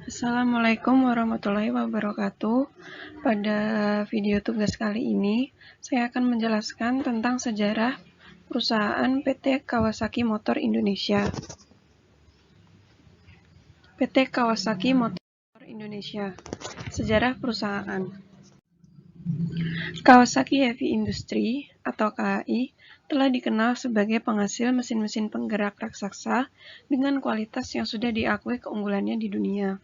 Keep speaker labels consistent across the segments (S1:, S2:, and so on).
S1: Assalamualaikum warahmatullahi wabarakatuh. Pada video tugas kali ini, saya akan menjelaskan tentang sejarah perusahaan PT Kawasaki Motor Indonesia. PT Kawasaki Motor Indonesia. Sejarah perusahaan. Kawasaki Heavy Industry atau KHI telah dikenal sebagai penghasil mesin-mesin penggerak raksasa dengan kualitas yang sudah diakui keunggulannya di dunia.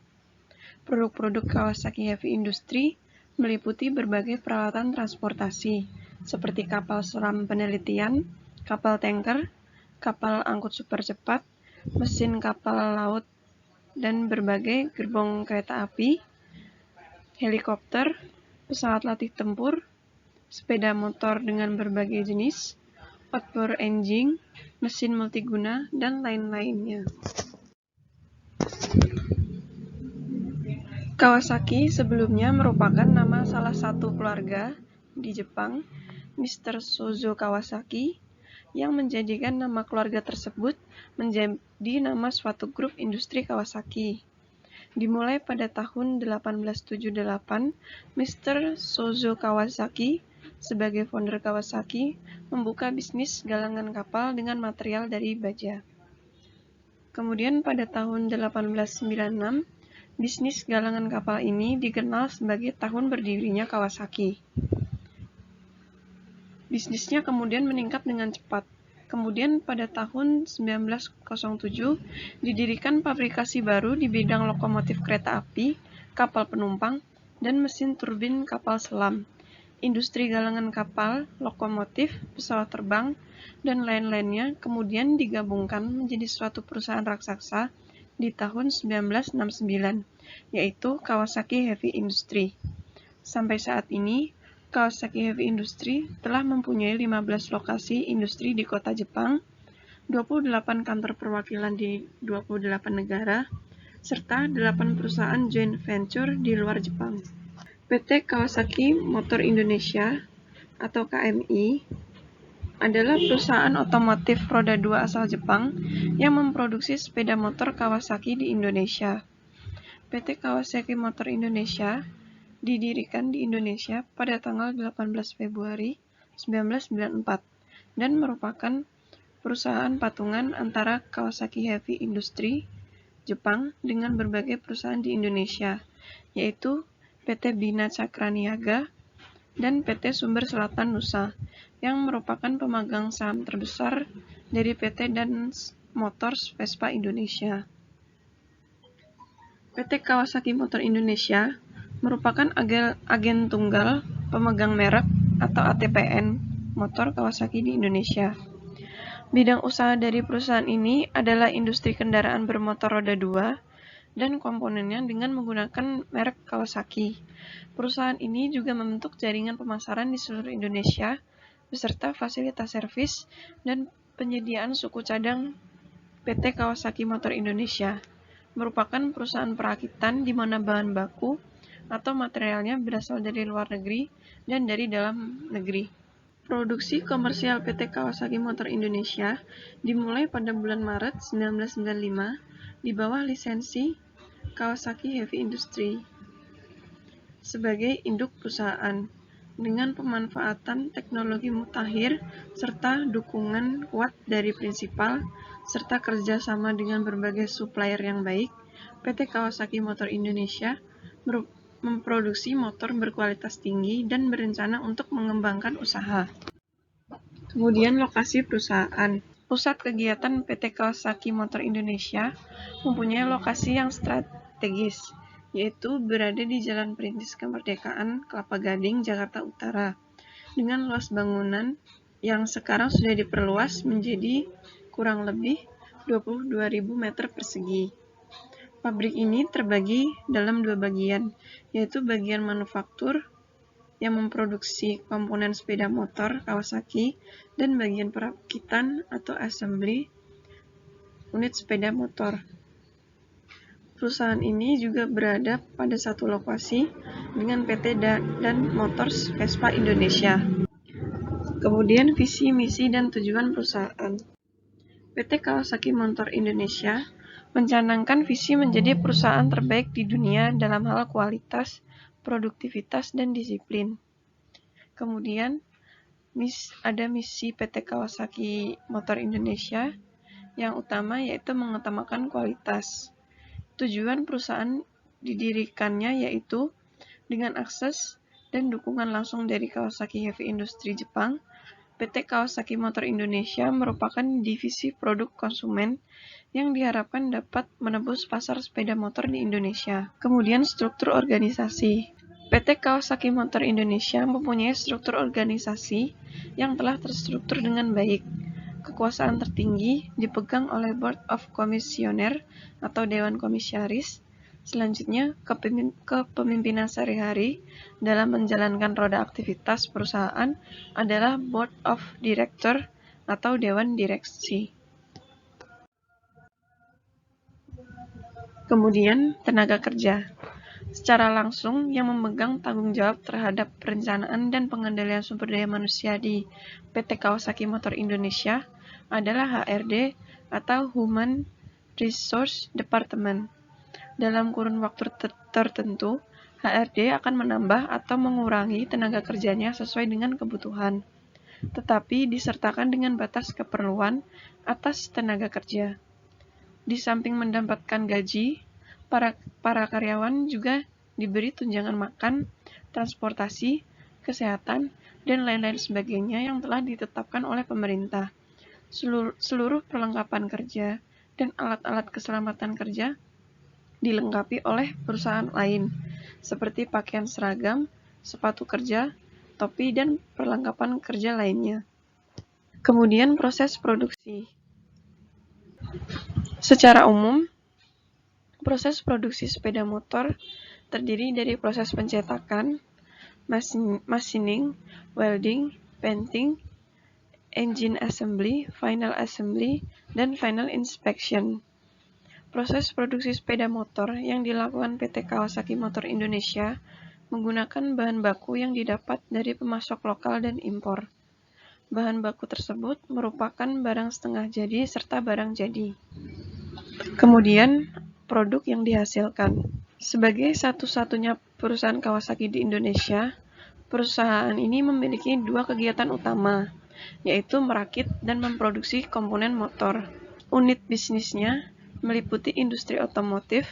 S1: Produk-produk Kawasaki Heavy Industry meliputi berbagai peralatan transportasi, seperti kapal selam penelitian, kapal tanker, kapal angkut super cepat, mesin kapal laut, dan berbagai gerbong kereta api, helikopter, pesawat latih tempur, sepeda motor dengan berbagai jenis, outboard engine, mesin multiguna, dan lain-lainnya. Kawasaki sebelumnya merupakan nama salah satu keluarga di Jepang, Mr. Shozo Kawasaki, yang menjadikan nama keluarga tersebut menjadi nama suatu grup industri Kawasaki. Dimulai pada tahun 1878, Mr. Shozo Kawasaki sebagai founder Kawasaki membuka bisnis galangan kapal dengan material dari baja. Kemudian pada tahun 1896, bisnis galangan kapal ini dikenal sebagai tahun berdirinya Kawasaki. Bisnisnya kemudian meningkat dengan cepat. Kemudian pada tahun 1907 didirikan pabrikasi baru di bidang lokomotif kereta api, kapal penumpang, dan mesin turbin kapal selam. Industri galangan kapal, lokomotif, pesawat terbang, dan lain-lainnya kemudian digabungkan menjadi suatu perusahaan raksasa di tahun 1969, yaitu Kawasaki Heavy Industry. Sampai saat ini, Kawasaki Heavy Industry telah mempunyai 15 lokasi industri di kota Jepang, 28 kantor perwakilan di 28 negara, serta 8 perusahaan joint venture di luar Jepang. PT Kawasaki Motor Indonesia atau KMI adalah perusahaan otomotif roda 2 asal Jepang yang memproduksi sepeda motor Kawasaki di Indonesia. PT Kawasaki Motor Indonesia didirikan di Indonesia pada tanggal 18 Februari 1994 dan merupakan perusahaan patungan antara Kawasaki Heavy Industry Jepang dengan berbagai perusahaan di Indonesia, yaitu PT Bina Cakra Niaga dan PT Sumber Selatan Nusa, yang merupakan pemegang saham terbesar dari PT dan Motors Vespa Indonesia. PT Kawasaki Motor Indonesia merupakan agen tunggal pemegang merek atau ATPN motor Kawasaki di Indonesia. Bidang usaha dari perusahaan ini adalah industri kendaraan bermotor roda 2 dan komponennya dengan menggunakan merek Kawasaki. Perusahaan ini juga membentuk jaringan pemasaran di seluruh Indonesia beserta fasilitas servis dan penyediaan suku cadang. PT Kawasaki Motor Indonesia merupakan perusahaan perakitan di mana bahan baku atau materialnya berasal dari luar negeri dan dari dalam negeri. Produksi komersial PT Kawasaki Motor Indonesia dimulai pada bulan Maret 1995 di bawah lisensi Kawasaki Heavy Industry sebagai induk perusahaan dengan pemanfaatan teknologi mutakhir serta dukungan kuat dari prinsipal serta kerjasama dengan berbagai supplier yang baik. PT Kawasaki Motor Indonesia memproduksi motor berkualitas tinggi dan berencana untuk mengembangkan usaha. Kemudian lokasi perusahaan. Pusat kegiatan PT Kawasaki Motor Indonesia mempunyai lokasi yang strategis, yaitu berada di Jalan Perintis Kemerdekaan, Kelapa Gading, Jakarta Utara, dengan luas bangunan yang sekarang sudah diperluas menjadi kurang lebih 22.000 meter persegi. Pabrik ini terbagi dalam 2 bagian, yaitu bagian manufaktur yang memproduksi komponen sepeda motor Kawasaki dan bagian perakitan atau assembly unit sepeda motor. Perusahaan ini juga berada pada satu lokasi dengan PT dan Motors Vespa Indonesia. Kemudian visi, misi, dan tujuan perusahaan. PT Kawasaki Motor Indonesia mencanangkan visi menjadi perusahaan terbaik di dunia dalam hal kualitas, produktivitas, dan disiplin. Kemudian, ada misi PT Kawasaki Motor Indonesia yang utama yaitu mengutamakan kualitas. Tujuan perusahaan didirikannya yaitu dengan akses dan dukungan langsung dari Kawasaki Heavy Industry Jepang. PT Kawasaki Motor Indonesia merupakan divisi produk konsumen yang diharapkan dapat menembus pasar sepeda motor di Indonesia. Kemudian struktur organisasi. PT Kawasaki Motor Indonesia mempunyai struktur organisasi yang telah terstruktur dengan baik. Kekuasaan tertinggi dipegang oleh Board of Commissioner atau Dewan Komisaris. Selanjutnya, kepemimpinan sehari-hari dalam menjalankan roda aktivitas perusahaan adalah Board of Director atau Dewan Direksi. Kemudian, tenaga kerja. Secara langsung, yang memegang tanggung jawab terhadap perencanaan dan pengendalian sumber daya manusia di PT Kawasaki Motor Indonesia adalah HRD atau Human Resource Department. Dalam kurun waktu tertentu, HRD akan menambah atau mengurangi tenaga kerjanya sesuai dengan kebutuhan, tetapi disertakan dengan batas keperluan atas tenaga kerja. Di samping mendapatkan gaji, para karyawan juga diberi tunjangan makan, transportasi, kesehatan, dan lain-lain sebagainya yang telah ditetapkan oleh pemerintah. Seluruh perlengkapan kerja dan alat-alat keselamatan kerja dilengkapi oleh perusahaan lain, seperti pakaian seragam, sepatu kerja, topi, dan perlengkapan kerja lainnya. Kemudian proses produksi. Secara umum, proses produksi sepeda motor terdiri dari proses pencetakan, machining, welding, painting, engine assembly, final assembly, dan final inspection. Proses produksi sepeda motor yang dilakukan PT Kawasaki Motor Indonesia menggunakan bahan baku yang didapat dari pemasok lokal dan impor. Bahan baku tersebut merupakan barang setengah jadi serta barang jadi. Kemudian, produk yang dihasilkan. Sebagai satu-satunya perusahaan Kawasaki di Indonesia, perusahaan ini memiliki dua kegiatan utama, yaitu merakit dan memproduksi komponen motor. Unit bisnisnya meliputi industri otomotif,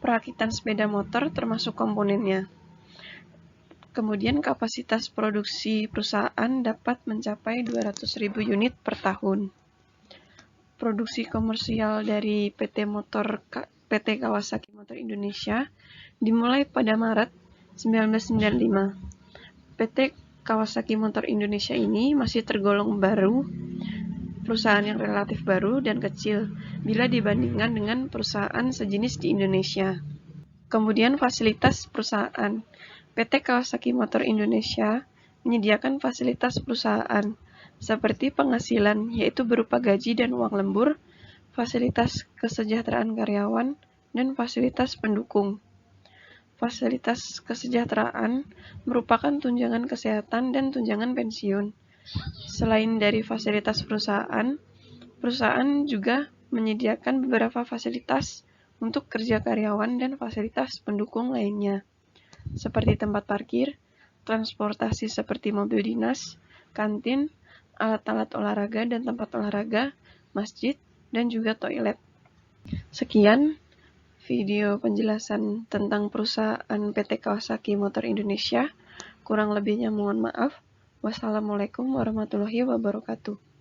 S1: perakitan sepeda motor termasuk komponennya. Kemudian kapasitas produksi perusahaan dapat mencapai 200.000 unit per tahun. Produksi komersial dari PT Kawasaki Motor Indonesia dimulai pada Maret 1995. PT Kawasaki Motor Indonesia ini masih tergolong baru, perusahaan yang relatif baru dan kecil bila dibandingkan dengan perusahaan sejenis di Indonesia. Kemudian fasilitas perusahaan. PT Kawasaki Motor Indonesia menyediakan fasilitas perusahaan seperti penghasilan, yaitu berupa gaji dan uang lembur, fasilitas kesejahteraan karyawan, dan fasilitas pendukung. Fasilitas kesejahteraan merupakan tunjangan kesehatan dan tunjangan pensiun. Selain dari fasilitas perusahaan juga menyediakan beberapa fasilitas untuk kerja karyawan dan fasilitas pendukung lainnya, seperti tempat parkir, transportasi seperti mobil dinas, kantin, alat-alat olahraga dan tempat olahraga, masjid, dan juga toilet. Sekian video penjelasan tentang perusahaan PT Kawasaki Motor Indonesia. Kurang lebihnya mohon maaf. Wassalamualaikum warahmatullahi wabarakatuh.